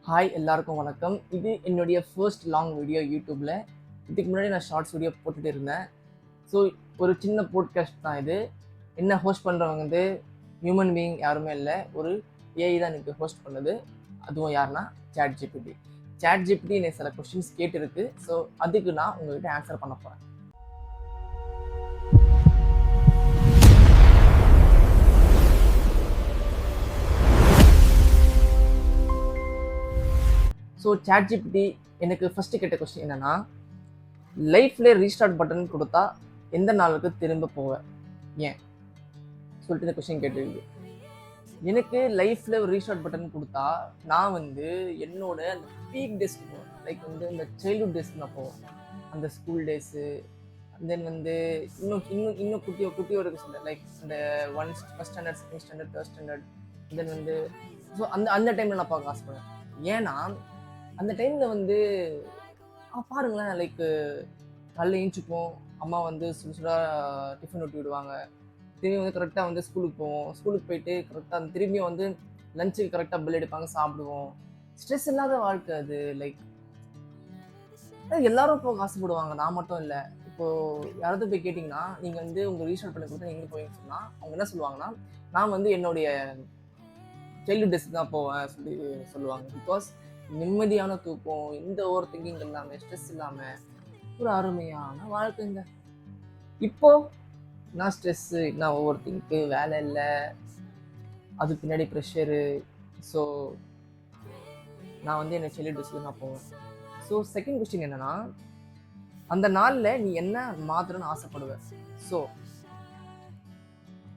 Hi எல்லாருக்கும் வணக்கம். இது என்னுடைய ஃபர்ஸ்ட் லாங் வீடியோ யூடியூப்பில். இதுக்கு முன்னாடி நான் ஷார்ட்ஸ் வீடியோ போட்டுகிட்டு இருந்தேன். ஸோ ஒரு சின்ன போட்காஸ்ட் தான் இது. என்ன ஹோஸ்ட் பண்ணுறவங்க வந்து ஹியூமன் பீயிங் யாருமே இல்லை, ஒரு ஏஐ தான் எனக்கு ஹோஸ்ட் பண்ணுது. அதுவும் யாருன்னா சாட் ஜிபிடி. சாட் ஜிபிடி எனக்கு சில கொஸ்டின்ஸ் கேட்டுருக்கு. ஸோ அதுக்கு நான் உங்கள்கிட்ட ஆன்சர் பண்ண போகிறேன். ஸோ சாட் ஜிபிடி எனக்கு ஃபஸ்ட்டு கேட்ட கொஸ்டின் என்னென்னா, லைஃப்பில் ரீஸ்டார்ட் பட்டன் கொடுத்தா எந்த நாளுக்கு திரும்ப போவேன், ஏன் சொல்லிட்டு இந்த கொஸ்டின் கேட்டிருக்கு. எனக்கு லைஃப்பில் ஒரு ரீஸ்டார்ட் பட்டன் கொடுத்தா நான் வந்து என்னோட அந்த பீக் டேஸ்க்கு போவேன். லைக் வந்து இந்த சைல்ட்ஹுட் டேஸ்க்கு நான் போவேன். அந்த ஸ்கூல் டேஸு, தென் வந்து இன்னும் குட்டியோ இருக்க சொல்ல, லைக் இந்த first standard, second standard, third standard, then வந்து ஸோ அந்த டைமில் நான் பார்க்க ஆசைப்படுவேன். ஏன்னா அந்த டைமில் வந்து பாருங்களேன், லைக் காலைல ஏஞ்சிப்போம், அம்மா வந்து சுடாக டிஃபன் ஊட்டி விடுவாங்க, திரும்பி வந்து கரெக்டாக வந்து ஸ்கூலுக்கு போவோம், ஸ்கூலுக்கு போயிட்டு கரெக்டாக அந்த திரும்பியும் வந்து லஞ்சுக்கு கரெக்டாக பில் எடுப்பாங்க, சாப்பிடுவோம். ஸ்ட்ரெஸ் இல்லாத வாழ்க்கை அது. லைக் எல்லாரும் போக ஆசைப்படுவாங்க, நான் மட்டும் இல்லை. இப்போது யாராவது போய் கேட்டிங்கன்னா, நீங்கள் வந்து உங்கள் ரீஸ்டார்ட் பண்ணி கொடுத்தா எங்கே போவீங்கன்னு சொன்னால் அவங்க என்ன சொல்லுவாங்கன்னா, நான் வந்து என்னுடைய சைல்டு டேஸ்க்கு தான் போவேன் சொல்லுவாங்க. பிகாஸ் நிம்மதியான தூக்கம், எந்த ஓவர் திங்கிங் இல்லாமல், ஸ்ட்ரெஸ் இல்லாமல் ஒரு அருமையான வாழ்க்கைங்க. இப்போ நான் ஸ்ட்ரெஸ்ஸு, நான் ஓவர் திங்க்கு, வேலை இல்லை, அது பின்னாடி ப்ரெஷரு. ஸோ நான் வந்து என்னை சைல்டு டேஸ்க்கு நான் போவேன். ஸோ செகண்ட் கொஸ்டின் என்னென்னா, அந்த நாளில் நீ என்ன மாற்றணும்னு ஆசைப்படுவேன். ஸோ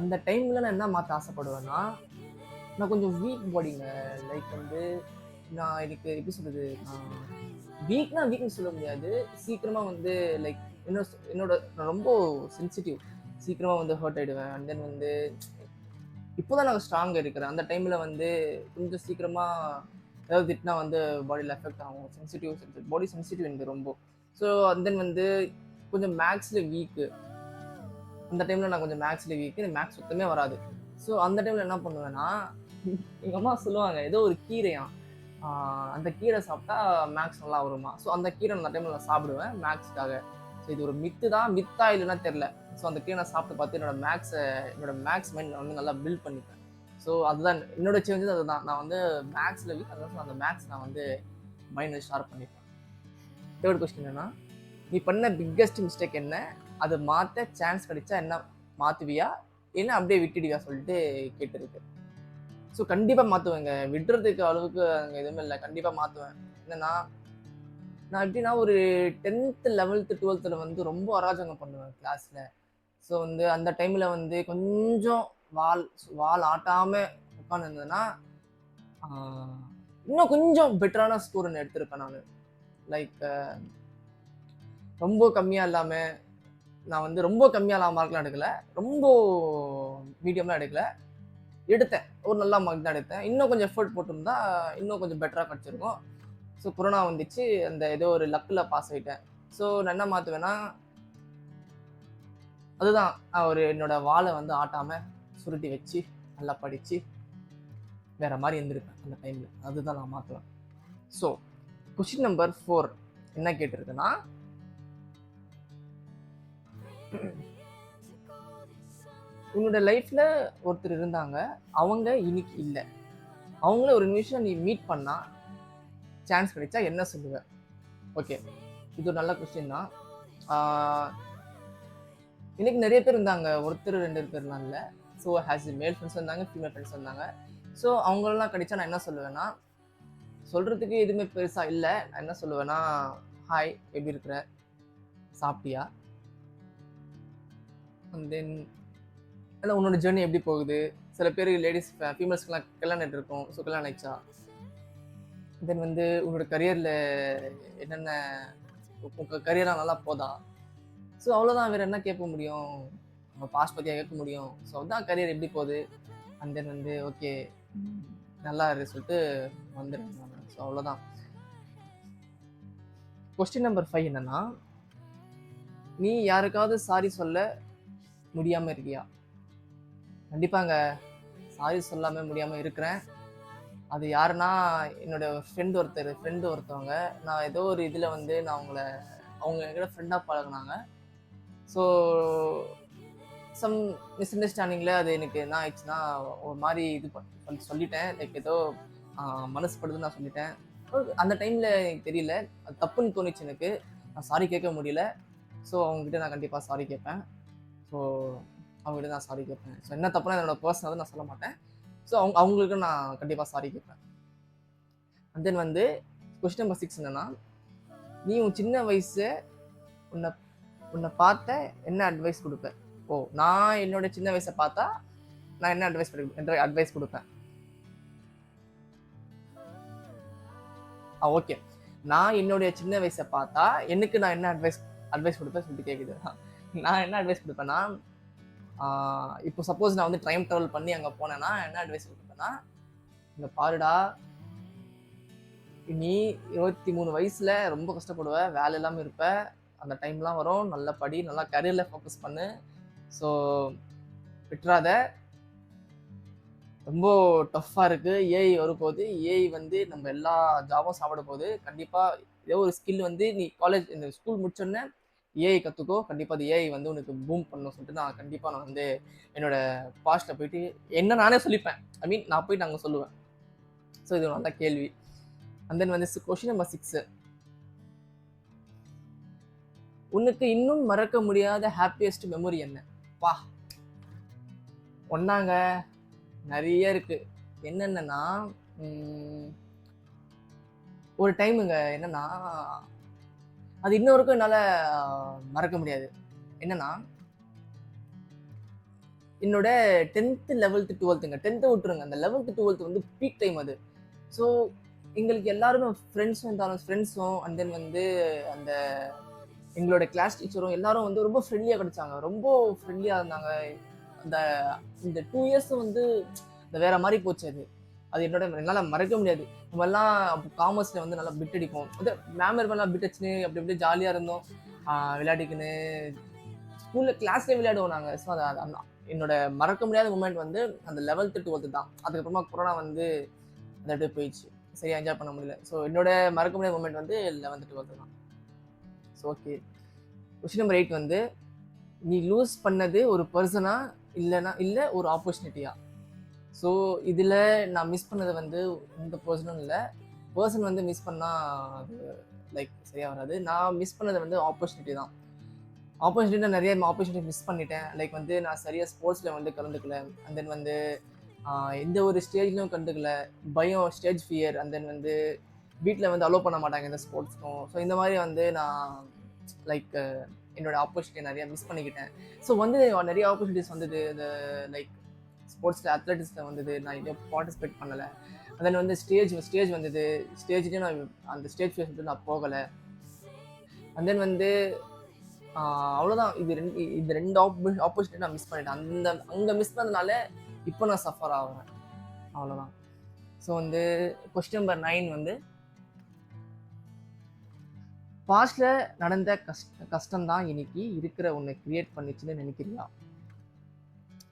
அந்த டைமில் நான் என்ன மாற்ற ஆசைப்படுவேன்னா, நான் கொஞ்சம் வீக் பாடிங்க. லைக் வந்து நான் எனக்கு எப்படி சொல்கிறது, வீக்னு சொல்ல முடியாது. சீக்கிரமாக வந்து லைக் நான் ரொம்ப சென்சிட்டிவ், சீக்கிரமாக வந்து ஹர்ட் ஆகிடுவேன். அண்ட் தென் வந்து இப்போ தான் நான் ஸ்ட்ராங்காக இருக்கிறேன். அந்த டைமில் வந்து கொஞ்சம் சீக்கிரமாக ஏதாவது திட்டினா வந்து பாடியில் எஃபெக்ட் ஆகும். பாடி சென்சிட்டிவ் எனக்கு ரொம்ப. ஸோ அண்ட் தென் வந்து கொஞ்சம் மேக்ஸில் வீக்கு. அந்த டைமில் நான் கொஞ்சம் மேக்ஸில் வீக்கு, எனக்கு மேக்ஸ் சுத்தமே வராது. ஸோ அந்த டைமில் என்ன பண்ணுவேன்னா, எங்கள் அம்மா சொல்லுவாங்க, ஏதோ ஒரு கீரையாம், அந்த கீரை சாப்பிட்டா மேக்ஸ் நல்லா வருமா. ஸோ அந்த கீரை அந்த டைமில் நான் சாப்பிடுவேன் மேக்ஸுக்காக. ஸோ இது ஒரு மித்தா இல்லைன்னா தெரில. ஸோ அந்த கீரை நான் சாப்பிட்டு பார்த்து என்னோட மேக்ஸ் மைண்ட் நான் வந்து நல்லா பில்ட் பண்ணிப்பேன். ஸோ அதுதான் என்னோட சேஞ்சஸ். அதுதான் நான் வந்து மேக்ஸில் வீக், அதான் அந்த மேக்ஸ் நான் வந்து மைண்ட் ஷார்ப் பண்ணிப்பேன். தேர்ட் கொஸ்டின் என்னன்னா, நீ பண்ண பிக்கஸ்ட் மிஸ்டேக் என்ன, அதை மாற்ற சான்ஸ் கிடைச்சா என்ன மாற்றுவியா, என்ன அப்படியே விட்டுடுவியா சொல்லிட்டு கேட்டிருக்கு. ஸோ கண்டிப்பாக மாற்றுவேங்க, விடுறதுக்கு அளவுக்கு அங்கே எதுவுமே இல்லை, கண்டிப்பாக மாற்றுவேன். என்னென்னா, நான் எப்படின்னா ஒரு 10th 11th 12th வந்து ரொம்ப அராஜகம் பண்ணுவேன் கிளாஸில். ஸோ வந்து அந்த டைமில் வந்து கொஞ்சம் வால் ஆட்டாமல் உட்காந்துருந்ததுன்னா இன்னும் கொஞ்சம் பெட்டரான ஸ்கோர் ஒன்று எடுத்திருப்பேன் நான். லைக் ரொம்ப கம்மியாக இல்லாமல், நான் வந்து ரொம்ப கம்மியாக மார்க்லாம் எடுக்கலை, ரொம்ப மீடியம்லாம் எடுத்தேன். ஒரு நல்ல மார்க் தான் எடுத்தேன். இன்னும் கொஞ்சம் எஃபர்ட் போட்டிருந்தா இன்னும் கொஞ்சம் பெட்டராக கிடச்சிருக்கும். ஸோ கொரோனா வந்துச்சு, அந்த ஏதோ ஒரு லக்கில் பாஸ் ஆகிட்டேன். ஸோ நான் என்ன மாற்றுவேன்னா, அதுதான் என்னோட வாளை வந்து ஆட்டாமல் சுருட்டி வச்சு நல்லா படித்து வேறு மாதிரி இருந்திருப்பேன் அந்த டைமில். அதுதான் நான் மாற்றுவேன். ஸோ கொஸ்டின் நம்பர் 4 என்ன கேட்டிருக்குன்னா, உன்னோட லைஃப்பில் ஒருத்தர் இருந்தாங்க, அவங்க இன்னைக்கு இல்லை, அவங்கள ஒரு நிமிஷம் நீ மீட் பண்ணா சான்ஸ் கிடைச்சா என்ன சொல்லுவேன். ஓகே, இது ஒரு நல்ல கொஸ்டின் தான். எனக்கு நிறைய பேர் இருந்தாங்க, ஒருத்தர் 2 பேர்லாம் இல்லை. ஸோ ஹேஸ் மேல் ஃப்ரெண்ட்ஸ் இருந்தாங்க, ஃபீமேல் ஃப்ரெண்ட்ஸ் இருந்தாங்க. ஸோ அவங்களெல்லாம் கிடைச்சா நான் என்ன சொல்லுவேன்னா, சொல்கிறதுக்கு எதுவுமே பெருசாக இல்லை. நான் என்ன சொல்லுவேன்னா, ஹாய், எப்படி இருக்கிற, சாப்பிட்டியா, அண்ட் தென் அதான் உன்னோட ஜேர்னி எப்படி போகுது. சில பேர் லேடிஸ் ஃபீமேல்ஸ்க்குலாம் கல்யாணம் இருக்கும். ஸோ கல்யாணம் ஆயிடுச்சா, தென் வந்து உன்னோட கரியரில் என்னென்ன, உங்கள் கரியர்லாம் நல்லா போதா. ஸோ அவ்வளோதான், வேறு என்ன கேட்க முடியும், நம்ம பாஸ்ட் பற்றியாக கேட்க முடியும். ஸோ அதுதான் கரியர் எப்படி போகுது. அண்ட் தென் வந்து ஓகே நல்லா சொல்லிட்டு வந்துடுங்க. ஸோ அவ்வளோதான். கொஸ்டின் நம்பர் 5 என்னன்னா, நீ யாருக்காவது சாரி சொல்ல முடியாமல் இருக்கியா. கண்டிப்பாங்க, சாரி சொல்லாமல் முடியாமல் இருக்கிறேன். அது யாருன்னா என்னோட ஃப்ரெண்டு ஒருத்தவங்க. நான் ஏதோ ஒரு இதில் வந்து நான் அவங்க என்கிட்ட ஃப்ரெண்டாக பழகுனாங்க. ஸோ சம் மிஸ்அண்டர்ஸ்டாண்டிங்கில் அது எனக்கு என்ன ஆயிடுச்சுன்னா, ஒரு மாதிரி இது சொல்லிட்டேன். லைக் ஏதோ மனசுப்படுதுன்னு நான் சொல்லிட்டேன். அந்த டைமில் எனக்கு தெரியல, அது தப்புன்னு தோணுச்சு எனக்கு. நான் சாரி கேட்க முடியல. ஸோ அவங்ககிட்ட நான் கண்டிப்பாக சாரி கேட்பேன். ஸோ அவங்ககிட்ட நான் சாரி கேட்பேன். ஸோ என்ன தப்புனா என்னோட பர்சனல் நான் சொல்ல மாட்டேன். ஸோ அவங்களுக்கு நான் கண்டிப்பாக சாரி கேட்பேன். அண்ட் தென் வந்து கொஸ்டின் நம்பர் 6 என்னன்னா, நீ உன் சின்ன வயசு உன்னை உன்னை பார்த்த என்ன அட்வைஸ் கொடுப்ப? நான் என்னோட சின்ன வயசை பார்த்தா நான் என்ன அட்வைஸ் கொடுப்பேன்? ஓகே. நான் என்னுடைய சின்ன வயசை பார்த்தா எனக்கு நான் என்ன அட்வைஸ் கொடுப்பேன் சொல்லிட்டு கேட்குது. நான் என்ன அட்வைஸ் கொடுப்பேன்னா, இப்போ சப்போஸ் நான் வந்து டைம் ட்ராவல் பண்ணி அங்கே போனேன்னா என்ன அட்வைஸ் கொடுப்பேன்னா, இங்கே பாருடா, நீ 23 வயசுல ரொம்ப கஷ்டப்படுவ, வேலை இல்லாமல் இருப்ப, அந்த டைம்லாம் வரும், நல்லா படி, நல்லா கரியரில் ஃபோக்கஸ் பண்ணு. ஸோ விட்டுறாத, ரொம்ப டஃப்பாக இருக்குது, ஏஐ வரப்போகுது, ஏஐ வந்து நம்ம எல்லா ஜாபும் சாப்பிட போகுது, கண்டிப்பாக ஏதோ ஒரு ஸ்கில் வந்து நீ இந்த ஸ்கூல் முடிச்சோடனே ஏஐ கற்றுக்கோ, கண்டிப்பாக அது ஏஐ வந்து உனக்கு பூம் பண்ணணும் சொல்லிட்டு நான் வந்து என்னோட பாஸ்ட்டில் போயிட்டு என்ன நானே சொல்லிப்பேன். நான் போயிட்டு அங்கே சொல்லுவேன். ஸோ இது ஒரு நல்ல கேள்வி. அண்ட் தென் வந்து கொஸ்டின் நம்பர் 6, உனக்கு இன்னும் மறக்க முடியாத ஹாப்பியஸ்ட் மெமரி என்ன? ஒன்னாங்க நிறைய இருக்கு. என்னென்னா, ஒரு டைமுங்க என்னன்னா, அது இன்னொருக்கும் என்னால் மறக்க முடியாது. என்னன்னா, என்னோட 10th 11th 12th 10th விட்டுருங்க, அந்த 11th 12th வந்து பீக் டைம் அது. ஸோ எங்களுக்கு எல்லாருமே ஃப்ரெண்ட்ஸும் அண்ட் தென் வந்து அந்த எங்களோட கிளாஸ் டீச்சரும் எல்லாரும் வந்து ரொம்ப ஃப்ரெண்ட்லியாக கிடைச்சாங்க, ரொம்ப ஃப்ரெண்ட்லியாக இருந்தாங்க. இந்த 2 இயர்ஸ் வந்து வேற மாதிரி போச்சு. அது என்னால் மறக்க முடியாது. நம்ம எல்லாம் காமர்ஸில் வந்து நல்லா பிட் அடிப்போம், வந்து மேம் இருப்பெல்லாம் பிட் அடிச்சுன்னு அப்படி இப்படி ஜாலியாக இருந்தோம், விளையாடிக்குன்னு ஸ்கூலில் கிளாஸ்லேயே விளையாடுவோம் நாங்கள். ஸோ அது என்னோட மறக்க முடியாத மூமெண்ட் வந்து அந்த 11th 12th தான். அதுக்கப்புறமா கொரோனா வந்து அந்த அப்படியே போயிடுச்சு, சரியாக என்ஜாய் பண்ண முடியல. ஸோ என்னோட மறக்க முடியாத மூமெண்ட் வந்து 11th 12th தான். ஸோ ஓகே, கொஸ்டின் நம்பர் 8 வந்து, நீ லூஸ் பண்ணது ஒரு பர்சனா இல்லை ஒரு ஆப்பர்ச்சுனிட்டியா? ஸோ இதில் நான் மிஸ் பண்ணது வந்து இந்த பர்சனும் இல்லை, பர்சன் வந்து மிஸ் பண்ணால் அது லைக் சரியாக வராது. நான் மிஸ் பண்ணது வந்து ஆப்பர்ச்சுனிட்டி தான். நான் நிறைய ஆப்பர்ச்சுனிட்டி மிஸ் பண்ணிட்டேன். லைக் வந்து நான் சரியாக ஸ்போர்ட்ஸில் வந்து கலந்துக்கல, அண்ட் தென் வந்து எந்த ஒரு ஸ்டேஜ்லையும் கண்டுக்கல, பயம், ஸ்டேஜ் ஃபியர், அண்ட் தென் வந்து வீட்டில் வந்து அலோவ் பண்ண மாட்டாங்க இந்த ஸ்போர்ட்ஸ்க்கும். ஸோ இந்த மாதிரி வந்து நான் லைக் என்னோட ஆப்பர்ச்சுனிட்டி நிறையா மிஸ் பண்ணிக்கிட்டேன். ஸோ வந்து நிறைய ஆப்பர்ச்சுனிட்டிஸ் வந்தது, இந்த லைக் ஸ்போர்ட்ஸில் அத்லெட்டிக்ஸில் வந்தது, நான் எங்கேயும் பார்ட்டிசிபேட் பண்ணலை. தென் வந்து ஸ்டேஜ் வந்தது, ஸ்டேஜ்லேயும் நான் அந்த ஸ்டேஜ் ஃபேஸ் வந்து நான் போகலை. அண்ட் தென் வந்து அவ்வளோதான். இந்த ரெண்டு ஆப்பர்ச்சுனிட்டி நான் மிஸ் பண்ணிட்டேன். அங்கே மிஸ் பண்ணதுனால இப்போ நான் சஃபர் ஆகிறேன், அவ்வளோதான். ஸோ வந்து கொஸ்டின் நம்பர் 9 வந்து, பாஸ்டில் நடந்த கஷ்டம்தான் இன்னைக்கு இருக்கிற உன்னை கிரியேட் பண்ணிச்சுன்னு நினைக்கிறியா?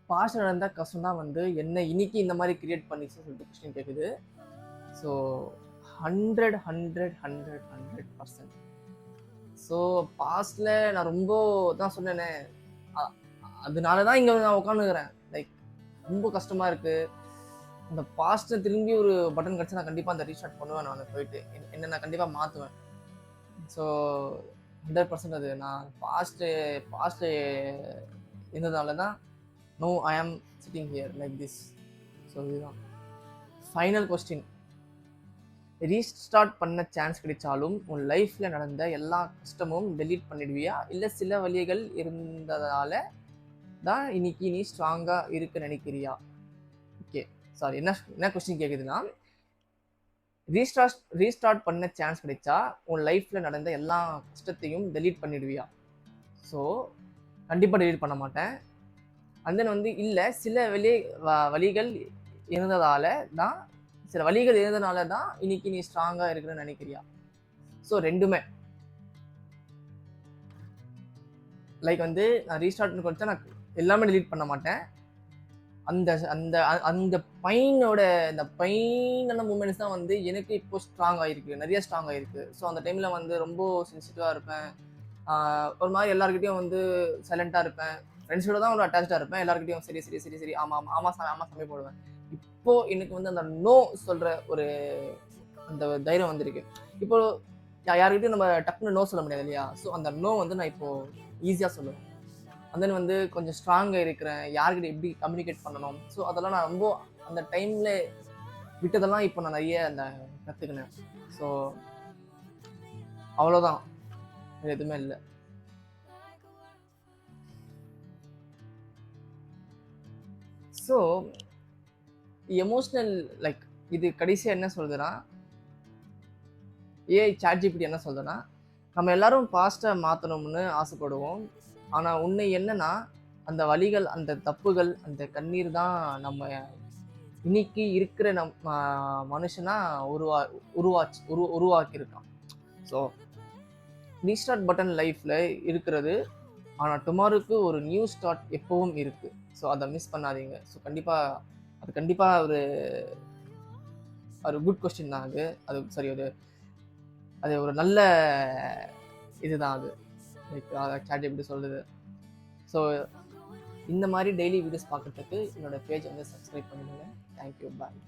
பாஸ்ட் நடந்த கஷ்டம் தான் வந்து என்ன இன்னைக்கு இந்த மாதிரி கிரியேட் பண்ணிச்சுன்னு சொல்லிட்டு கொஸ்டின் கேட்குது. ஸோ 100%. ஸோ பாஸ்டில் நான் ரொம்ப தான் சொன்னேனே, அதனால தான் இங்கே நான் உட்காந்துக்கிறேன். லைக் ரொம்ப கஷ்டமாக இருக்குது. அந்த பாஸ்ட்டை திரும்பி ஒரு பட்டன் கிடச்சி நான் கண்டிப்பாக அந்த ரீஸ்டார்ட் பண்ணுவேன். நான் போயிட்டு என்ன நான் கண்டிப்பாக மாற்றுவேன். ஸோ 100% அது நான் பாஸ்ட்டு இருந்ததால தான் நோ ஐ ஆம் sitting here like this. So இதுதான் ஃபைனல் கொஸ்டின். ரீஸ்டார்ட் பண்ண சான்ஸ் கிடைச்சாலும் உன் லைஃப்பில் நடந்த எல்லா கஷ்டமும் டெலீட் பண்ணிடுவியா, இல்லை சில வழிகள் இருந்ததால தான் இன்னைக்கு நீ ஸ்ட்ராங்காக இருக்க நினைக்கிறியா? ஓகே, சாரி, என்ன கொஸ்டின் கேட்குதுன்னா, ரீஸ்டார்ட் பண்ண சான்ஸ் கிடைச்சா உன் லைஃப்பில் நடந்த எல்லா கஷ்டத்தையும் டெலீட் பண்ணிடுவியா? ஸோ கண்டிப்பாக டெலீட் பண்ண மாட்டேன். அண்ட் தென் வந்து இல்லை சில வழிகள் இருந்ததால தான் இன்னைக்கு நீ ஸ்ட்ராங்காக இருக்குன்னு நினைக்கிறியா? ஸோ ரெண்டுமே. லைக் வந்து நான் ரீஸ்டார்ட்னு கொடுத்தா நான் எல்லாமே டெலீட் பண்ண மாட்டேன். அந்த அந்த அந்த பையனோட இந்த பையனான மூமெண்ட்ஸ் தான் வந்து எனக்கு இப்போ ஸ்ட்ராங் ஆயிருக்கு, நிறைய ஸ்ட்ராங் ஆயிருக்கு. ஸோ அந்த டைம்ல வந்து ரொம்ப சென்சிட்டிவா இருப்பேன். ஒரு மாதிரி எல்லாருக்கிட்டையும் வந்து சைலண்டா இருப்பேன். ஃப்ரெண்ட்ஸோட தான் ஒரு அட்டாச்சா இருப்பேன். எல்லாருக்கிட்டையும் சரி சரி சரி சரி ஆமா ஆமா ஆமா சாமி ஆமா சாமி போடுவேன். இப்போ எனக்கு வந்து அந்த நோ சொல்ற ஒரு அந்த தைரியம் வந்திருக்கு. இப்போ யாருக்கிட்டையும் நம்ம டக்குன்னு நோ சொல்ல முடியாது இல்லையா? ஸோ அந்த நோ வந்து நான் இப்போ ஈஸியா சொல்லுவேன். அண்ட் தென் வந்து கொஞ்சம் ஸ்ட்ராங்கா இருக்கிறேன். யார்கிட்ட எப்படி கம்யூனிகேட் பண்ணணும். ஸோ அதெல்லாம் நான் ரொம்ப அந்த டைம்ல விட்டதெல்லாம் இப்போ நான் நிறைய அந்த கத்துக்கினேன். ஸோ அவ்வளோதான். வேற எதுவுமே இல்ல. ஸோ எமோஷனல் லைக் இது கடைசியா என்ன சொல்லுதுன்னா, ஏஐ ChatGPT என்ன சொல்லுதுன்னா, நம்ம எல்லாரும் பாஸ்ட்ட மாத்தணும்னு ஆசைப்படுவோம். ஆனா உண்மை என்னன்னா, அந்த வலிகள், அந்த தப்புகள், அந்த கண்ணீர் தான் நம்ம இன்னைக்கு இருக்கிற மனுஷனா உருவாக்கியிருக்கான். ஸோ ரீஸ்டார்ட் பட்டன் லைஃப்ல இருக்கிறது. ஆனா டுமாரோக்கு ஒரு நியூ ஸ்டார்ட் எப்பவும் இருக்கு. ஸோ அத மிஸ் பண்ணாதீங்க. ஸோ கண்டிப்பா அது கண்டிப்பா ஒரு ஒரு குட் கொஸ்டின் தான் அது. அது சரி அது அது ஒரு நல்ல இதுதான் அது. லைக் சாட் எப்படி சொல்லுது. ஸோ இந்த மாதிரி டெய்லி வீடியோஸ் பார்க்கறதுக்கு என்னோட பேஜ் வந்து சப்ஸ்கிரைப் பண்ணிடுங்க. Thank you bye.